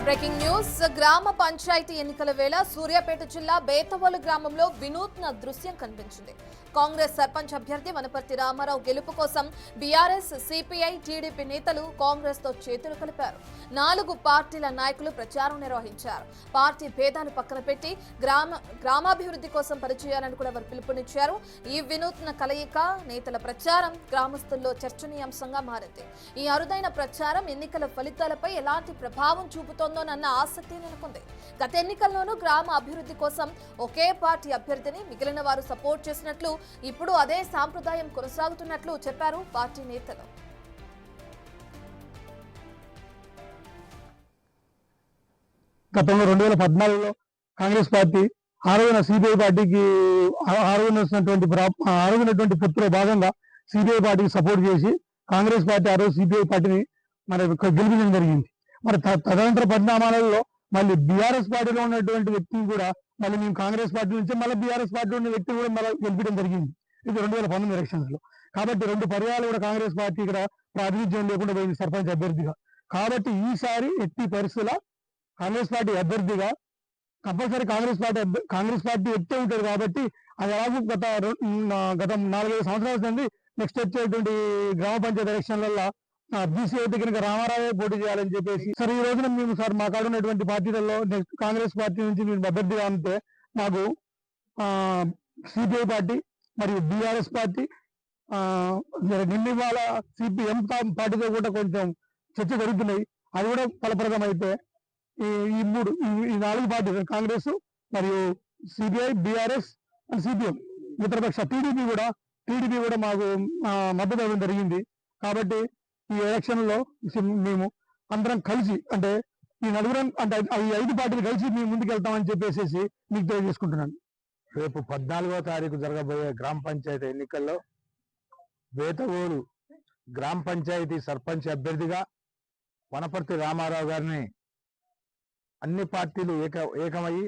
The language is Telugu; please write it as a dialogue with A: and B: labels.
A: బ్రేకింగ్ న్యూస్ గ్రామ పంచాయతీ ఎన్నికల వేళ సూర్యాపేట జిల్లా బేతవోలు గ్రామంలో వినూత్న దృశ్యం కనిపించింది. కాంగ్రెస్ సర్పంచ్ అభ్యర్థి వనపర్తి రామారావు గెలుపు కోసం బీఆర్ఎస్, సిపిఐ, టీడీపీ నేతలు కాంగ్రెస్ తో చేతులు కలిపారు. 4 పార్టీల నాయకులు ప్రచారం నిర్వహించారు. పార్టీ భేదాలు పక్కన పెట్టి గ్రామాభివృద్ధి కోసం పనిచేయాలని కూడా వారు పిలుపునిచ్చారు. ఈ వినూత్న కలయిక నేతల ప్రచారం గ్రామస్తుల్లో చర్చనీయాంశంగా మారింది. ఈ అరుదైన ప్రచారం ఎన్నికల ఫలితాలపై ఎలాంటి ప్రభావం చూపుతోందోనన్న ఆసక్తి నెలకొంది. గత ఎన్నికల్లోనూ గ్రామ అభివృద్ధి కోసం ఒకే పార్టీ అభ్యర్థిని మిగిలిన వారు సపోర్ట్ చేసినట్లు, ఇప్పుడు అదే సాంప్రదాయం కొనసాగుతున్నట్లు చెప్పారు పార్టీ నేతలు.
B: గతంలో 2014లో కాంగ్రెస్ పార్టీ ఆరోగ్య సిబిఐ పార్టీకి ఆరోగ్యటువంటి పొత్తులో భాగంగా సిబిఐ పార్టీకి సపోర్ట్ చేసి కాంగ్రెస్ పార్టీ ఆ రోజు సిబిఐ పార్టీని మరి గెలిపించడం జరిగింది. మరి తదనంతర పరిణామాలలో మళ్ళీ బీఆర్ఎస్ పార్టీలో ఉన్నటువంటి వ్యక్తిని కూడా మళ్ళీ మేము కాంగ్రెస్ పార్టీ నుంచి మళ్ళీ బీఆర్ఎస్ పార్టీలో ఉన్న వ్యక్తిని కూడా మళ్ళీ గెలిపించడం జరిగింది. ఇది 2019 ఎలక్షన్స్ లో. కాబట్టి 2 పర్యాలు కూడా కాంగ్రెస్ పార్టీ ఇక్కడ ప్రాతినిధ్యం లేకుండా పోయింది సర్పంచ్ అభ్యర్థిగా. కాబట్టి ఈసారి ఎట్టి పరిస్థితుల కాంగ్రెస్ పార్టీ అభ్యర్థిగా కంపల్సరీ కాంగ్రెస్ పార్టీ ఎత్తే ఉంటుంది. కాబట్టి అది ఎలాగో గత 4-5 సంవత్సరాల నుండి నెక్స్ట్ వచ్చేటువంటి గ్రామ పంచాయతీ ఎలక్షన్లలో బీసీ దగ్గర రామారావే పోటీ చేయాలని చెప్పేసి సరే ఈ రోజున మేము సార్ మా కాడ ఉన్నటువంటి పార్టీలలో నెక్స్ట్ కాంగ్రెస్ పార్టీ నుంచి మేము అభ్యర్థిగా ఉంటే మాకు సిపిఐ పార్టీ మరియు బీఆర్ఎస్ పార్టీ నిన్న సిపిఎం పార్టీతో కూడా కొంచెం చర్చ జరుగుతున్నాయి. అది కూడా ఫలప్రదం అయితే ఈ 4 పార్టీలు కాంగ్రెస్ మరియు సిపిఐ, బీఆర్ఎస్ అండ్ సిపిఎం, మిత్రపక్ష టీడీపీ కూడా మాకు మద్దతు ఇవ్వడం జరిగింది. కాబట్టి ఈ ఎలక్షన్ లో మేము అందరం కలిసి అంటే ఈ 4 అంటే ఈ 5 పార్టీలు కలిసి మేము ముందుకెళ్తామని చెప్పేసి మీకు తెలియజేసుకుంటున్నాను.
C: రేపు 14వ తారీఖు జరగబోయే గ్రామ పంచాయతీ ఎన్నికల్లో బేతవోలు గ్రామ పంచాయతీ సర్పంచ్ అభ్యర్థిగా వనపర్తి రామారావు గారిని అన్ని పార్టీలు ఏకమయ్యి